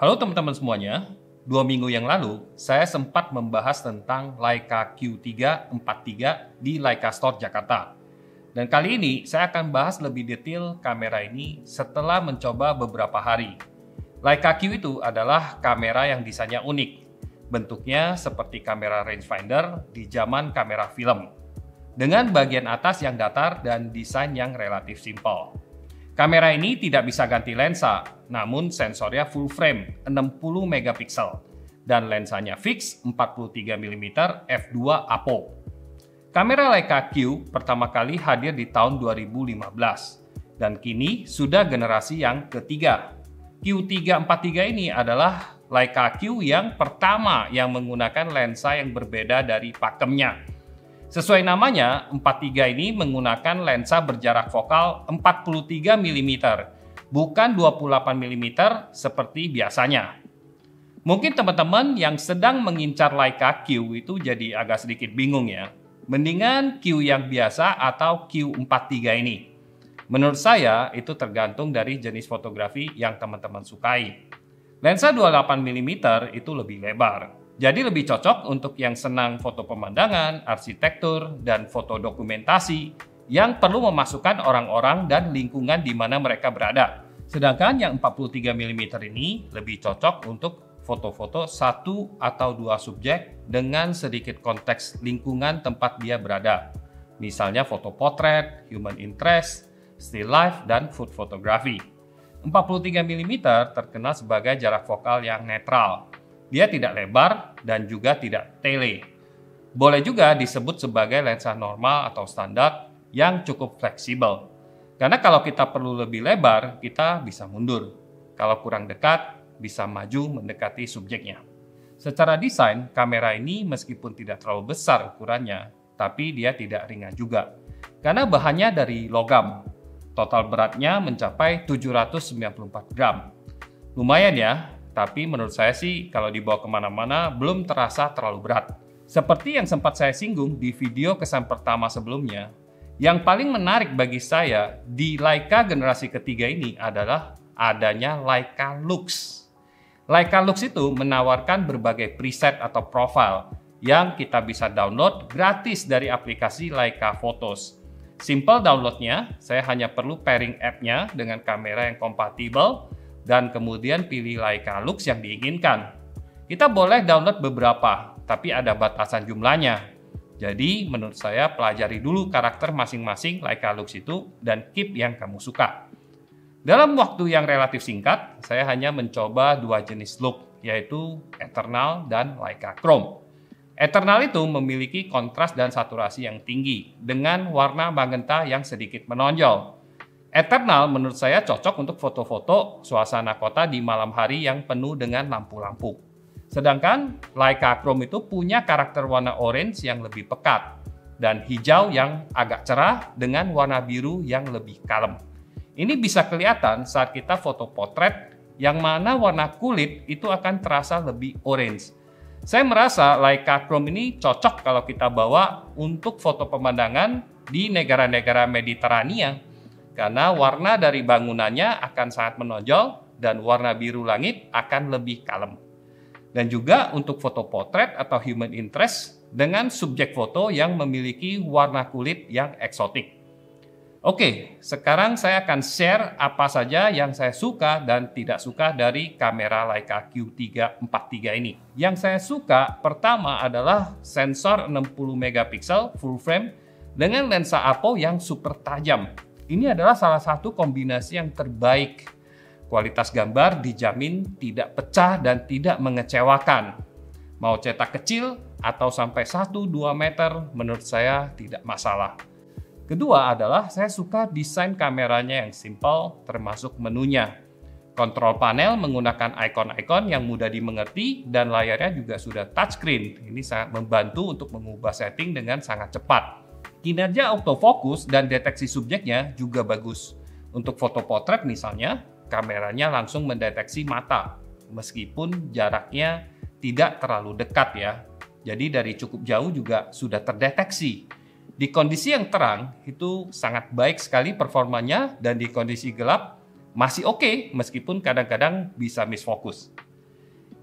Halo teman-teman semuanya, 2 minggu yang lalu saya sempat membahas tentang Leica Q343 di Leica Store Jakarta. Dan kali ini saya akan bahas lebih detail kamera ini setelah mencoba beberapa hari. Leica Q itu adalah kamera yang desainnya unik. Bentuknya seperti kamera rangefinder di zaman kamera film. Dengan bagian atas yang datar dan desain yang relatif simpel. Kamera ini tidak bisa ganti lensa, namun sensornya full frame 60 megapiksel dan lensanya fix 43 mm f2 apo. Kamera Leica Q pertama kali hadir di tahun 2015 dan kini sudah generasi yang ketiga. Q343 ini adalah Leica Q yang pertama yang menggunakan lensa yang berbeda dari pakemnya. Sesuai namanya, 43 ini menggunakan lensa berjarak fokal 43 mm, bukan 28 mm seperti biasanya. Mungkin teman-teman yang sedang mengincar Leica Q itu jadi agak sedikit bingung ya. Mendingan Q yang biasa atau Q43 ini. Menurut saya itu tergantung dari jenis fotografi yang teman-teman sukai. Lensa 28 mm itu lebih lebar. Jadi lebih cocok untuk yang senang foto pemandangan, arsitektur, dan foto dokumentasi yang perlu memasukkan orang-orang dan lingkungan di mana mereka berada. Sedangkan yang 43 mm ini lebih cocok untuk foto-foto 1 atau 2 subjek dengan sedikit konteks lingkungan tempat dia berada. Misalnya foto potret, human interest, still life, dan food photography. 43 mm terkenal sebagai jarak fokal yang netral. Dia tidak lebar dan juga tidak tele. Boleh juga disebut sebagai lensa normal atau standar yang cukup fleksibel. Karena kalau kita perlu lebih lebar, kita bisa mundur. Kalau kurang dekat, bisa maju mendekati subjeknya. Secara desain, kamera ini meskipun tidak terlalu besar ukurannya, tapi dia tidak ringan juga. Karena bahannya dari logam. Total beratnya mencapai 794 gram. Lumayan ya. Tapi menurut saya sih kalau dibawa kemana-mana belum terasa terlalu berat. Seperti yang sempat saya singgung di video kesan pertama sebelumnya, yang paling menarik bagi saya di Leica generasi ketiga ini adalah adanya Leica Lux. Leica Lux itu menawarkan berbagai preset atau profile yang kita bisa download gratis dari aplikasi Leica Photos. Simple downloadnya, saya hanya perlu pairing app-nya dengan kamera yang kompatibel dan kemudian pilih Leica Lux yang diinginkan. Kita boleh download beberapa, tapi ada batasan jumlahnya. Jadi menurut saya pelajari dulu karakter masing-masing Leica Lux itu dan keep yang kamu suka. Dalam waktu yang relatif singkat, saya hanya mencoba 2 jenis look, yaitu Eternal dan Leica Chrome. Eternal itu memiliki kontras dan saturasi yang tinggi dengan warna magenta yang sedikit menonjol. Eternal menurut saya cocok untuk foto-foto suasana kota di malam hari yang penuh dengan lampu-lampu. Sedangkan Leica Chrome itu punya karakter warna orange yang lebih pekat dan hijau yang agak cerah dengan warna biru yang lebih kalem. Ini bisa kelihatan saat kita foto potret yang mana warna kulit itu akan terasa lebih orange. Saya merasa Leica Chrome ini cocok kalau kita bawa untuk foto pemandangan di negara-negara Mediterania. Karena warna dari bangunannya akan sangat menonjol dan warna biru langit akan lebih kalem. Dan juga untuk foto potret atau human interest dengan subjek foto yang memiliki warna kulit yang eksotik. Oke, sekarang saya akan share apa saja yang saya suka dan tidak suka dari kamera Leica Q343 ini. Yang saya suka pertama adalah sensor 60 megapiksel full frame dengan lensa apo yang super tajam. Ini adalah salah satu kombinasi yang terbaik. Kualitas gambar dijamin tidak pecah dan tidak mengecewakan. Mau cetak kecil atau sampai 1-2 meter menurut saya tidak masalah. Kedua adalah saya suka desain kameranya yang simple termasuk menunya. Kontrol panel menggunakan ikon-ikon yang mudah dimengerti dan layarnya juga sudah touchscreen. Ini sangat membantu untuk mengubah setting dengan sangat cepat. Kinerja autofocus dan deteksi subjeknya juga bagus. Untuk foto potret misalnya, kameranya langsung mendeteksi mata, meskipun jaraknya tidak terlalu dekat ya. Jadi dari cukup jauh juga sudah terdeteksi. Di kondisi yang terang, itu sangat baik sekali performanya dan di kondisi gelap masih oke, meskipun kadang-kadang bisa misfokus.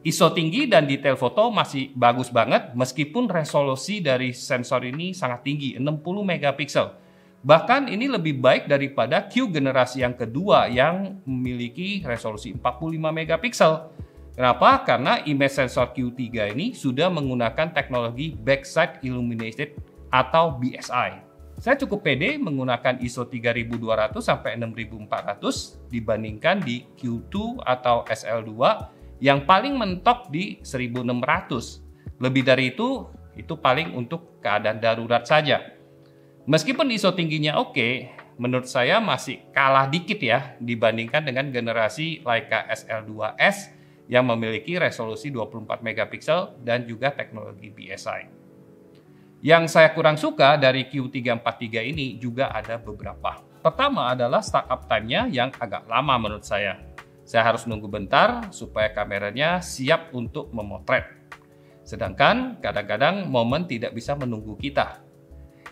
ISO tinggi dan detail foto masih bagus banget meskipun resolusi dari sensor ini sangat tinggi, 60 megapiksel. Bahkan ini lebih baik daripada Q generasi yang kedua yang memiliki resolusi 45 megapiksel. Kenapa? Karena image sensor Q3 ini sudah menggunakan teknologi backside illuminated atau BSI. Saya cukup pede menggunakan ISO 3200 sampai 6400 dibandingkan di Q2 atau SL2 yang paling mentok di 1600. Lebih dari itu paling untuk keadaan darurat saja. Meskipun ISO tingginya oke, menurut saya masih kalah dikit ya dibandingkan dengan generasi Leica SL2S yang memiliki resolusi 24 megapiksel dan juga teknologi BSI. Yang saya kurang suka dari Q343 ini juga ada beberapa. Pertama adalah startup time-nya yang agak lama menurut saya. Saya harus nunggu bentar supaya kameranya siap untuk memotret. Sedangkan kadang-kadang momen tidak bisa menunggu kita.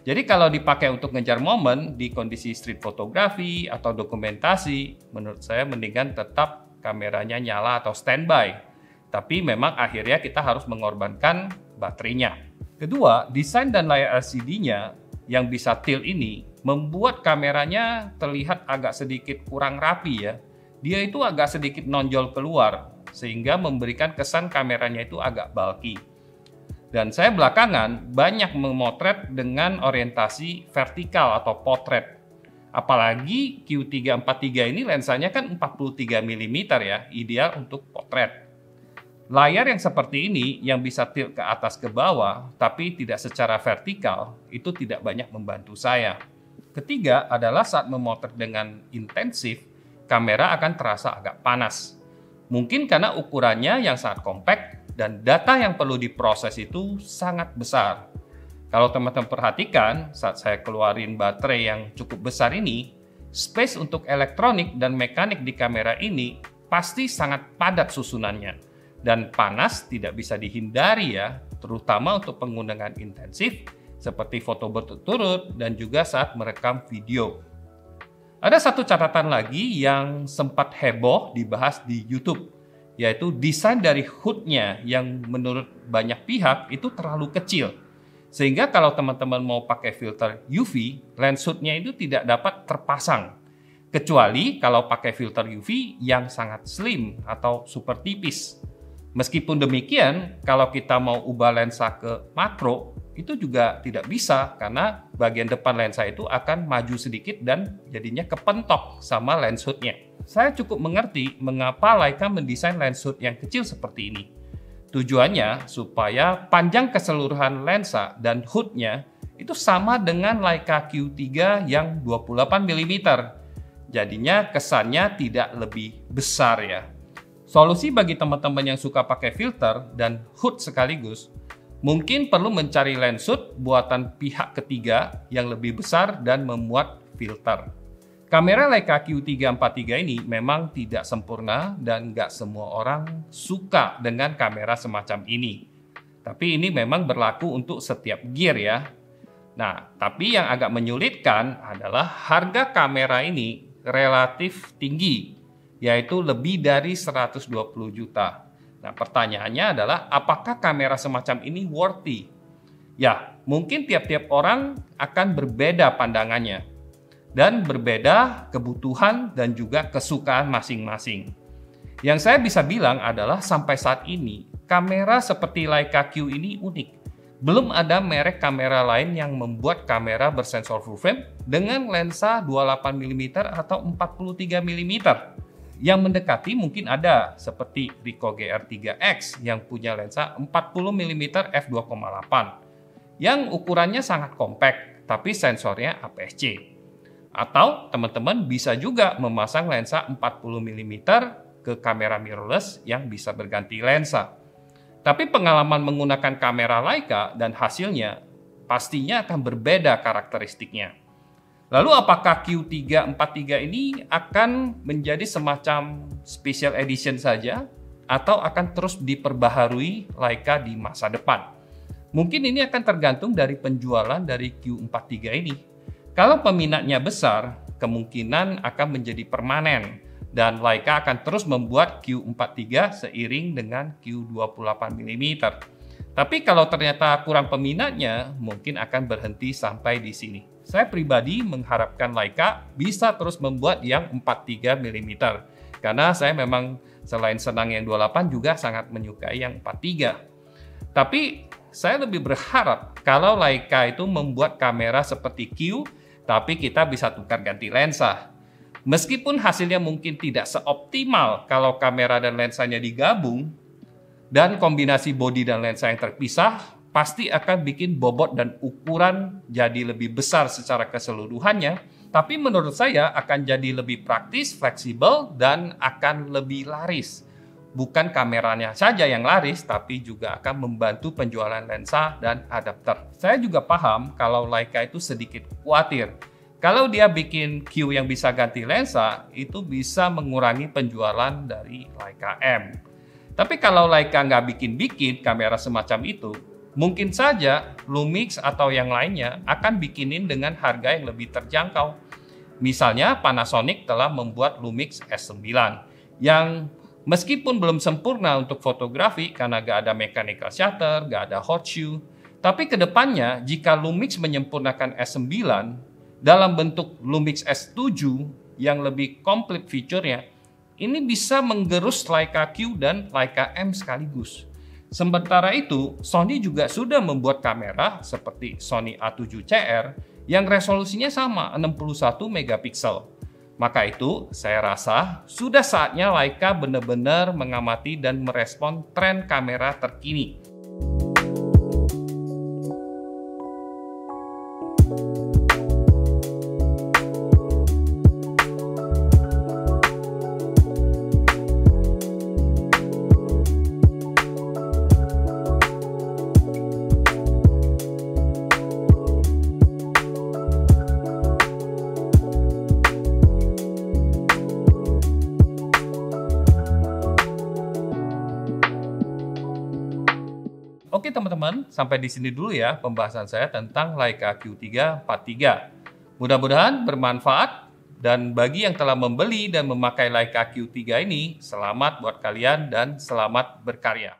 Jadi kalau dipakai untuk ngejar momen di kondisi street fotografi atau dokumentasi, menurut saya mendingan tetap kameranya nyala atau standby. Tapi memang akhirnya kita harus mengorbankan baterainya. Kedua, desain dan layar LCD-nya yang bisa tilt ini membuat kameranya terlihat agak sedikit kurang rapi ya. Dia itu agak sedikit nonjol keluar, sehingga memberikan kesan kameranya itu agak bulky. Dan saya belakangan banyak memotret dengan orientasi vertikal atau potret. Apalagi Q343 ini lensanya kan 43 mm ya, ideal untuk potret. Layar yang seperti ini yang bisa tilt ke atas ke bawah tapi tidak secara vertikal itu tidak banyak membantu saya. Ketiga adalah saat memotret dengan intensif, kamera akan terasa agak panas. Mungkin karena ukurannya yang sangat compact dan data yang perlu diproses itu sangat besar. Kalau teman-teman perhatikan saat saya keluarin baterai yang cukup besar ini, space untuk elektronik dan mekanik di kamera ini pasti sangat padat susunannya. Dan panas tidak bisa dihindari ya, terutama untuk penggunaan intensif seperti foto berturut-turut dan juga saat merekam video. Ada satu catatan lagi yang sempat heboh dibahas di YouTube, yaitu desain dari hood-nya yang menurut banyak pihak itu terlalu kecil. Sehingga kalau teman-teman mau pakai filter UV, lens hood-nya itu tidak dapat terpasang. Kecuali kalau pakai filter UV yang sangat slim atau super tipis. Meskipun demikian, kalau kita mau ubah lensa ke makro, itu juga tidak bisa karena bagian depan lensa itu akan maju sedikit dan jadinya kepentok sama lens hood-nya. Saya cukup mengerti mengapa Leica mendesain lens hood yang kecil seperti ini. Tujuannya supaya panjang keseluruhan lensa dan hood-nya itu sama dengan Leica Q3 yang 28 mm. Jadinya kesannya tidak lebih besar ya. Solusi bagi teman-teman yang suka pakai filter dan hood sekaligus, mungkin perlu mencari lens hood buatan pihak ketiga yang lebih besar dan memuat filter. Kamera Leica Q343 ini memang tidak sempurna dan nggak semua orang suka dengan kamera semacam ini. Tapi ini memang berlaku untuk setiap gear ya. Nah, tapi yang agak menyulitkan adalah harga kamera ini relatif tinggi, yaitu lebih dari 120 juta. Nah, pertanyaannya adalah apakah kamera semacam ini worthy? Ya, mungkin tiap-tiap orang akan berbeda pandangannya dan berbeda kebutuhan dan juga kesukaan masing-masing. Yang saya bisa bilang adalah sampai saat ini, kamera seperti Leica Q ini unik. Belum ada merek kamera lain yang membuat kamera bersensor full frame dengan lensa 28 mm atau 43 mm. Yang mendekati mungkin ada seperti Ricoh GR3X yang punya lensa 40 mm f2.8 yang ukurannya sangat compact tapi sensornya APS-C. Atau teman-teman bisa juga memasang lensa 40 mm ke kamera mirrorless yang bisa berganti lensa. Tapi pengalaman menggunakan kamera Leica dan hasilnya pastinya akan berbeda karakteristiknya. Lalu apakah Q343 ini akan menjadi semacam special edition saja atau akan terus diperbaharui Leica di masa depan? Mungkin ini akan tergantung dari penjualan dari Q43 ini. Kalau peminatnya besar, kemungkinan akan menjadi permanen Dan Leica akan terus membuat Q43 seiring dengan Q28mm. Tapi kalau ternyata kurang peminatnya, mungkin akan berhenti sampai di sini. Saya pribadi mengharapkan Leica bisa terus membuat yang 43mm. Karena saya memang selain senang yang 28 juga sangat menyukai yang 43. Tapi saya lebih berharap kalau Leica itu membuat kamera seperti Q, tapi kita bisa tukar ganti lensa. Meskipun hasilnya mungkin tidak seoptimal kalau kamera dan lensanya digabung, dan kombinasi bodi dan lensa yang terpisah pasti akan bikin bobot dan ukuran jadi lebih besar secara keseluruhannya, tapi menurut saya akan jadi lebih praktis, fleksibel, dan akan lebih laris. Bukan kameranya saja yang laris, tapi juga akan membantu penjualan lensa dan adapter. Saya juga paham kalau Leica itu sedikit khawatir. Kalau dia bikin Q yang bisa ganti lensa, itu bisa mengurangi penjualan dari Leica M. Tapi kalau Leica nggak bikin-bikin kamera semacam itu, mungkin saja Lumix atau yang lainnya akan bikinin dengan harga yang lebih terjangkau. Misalnya Panasonic telah membuat Lumix S9 yang meskipun belum sempurna untuk fotografi karena nggak ada mechanical shutter, nggak ada hot shoe, tapi kedepannya jika Lumix menyempurnakan S9 dalam bentuk Lumix S7 yang lebih komplit fiturnya, ini bisa menggerus Leica Q dan Leica M sekaligus. Sementara itu, Sony juga sudah membuat kamera seperti Sony A7CR yang resolusinya sama 61 megapiksel. Maka itu, saya rasa sudah saatnya Leica benar-benar mengamati dan merespon tren kamera terkini. Oke teman-teman, sampai di sini dulu ya pembahasan saya tentang Leica Q3 43. Mudah-mudahan bermanfaat, dan bagi yang telah membeli dan memakai Leica Q3 ini, selamat buat kalian dan selamat berkarya.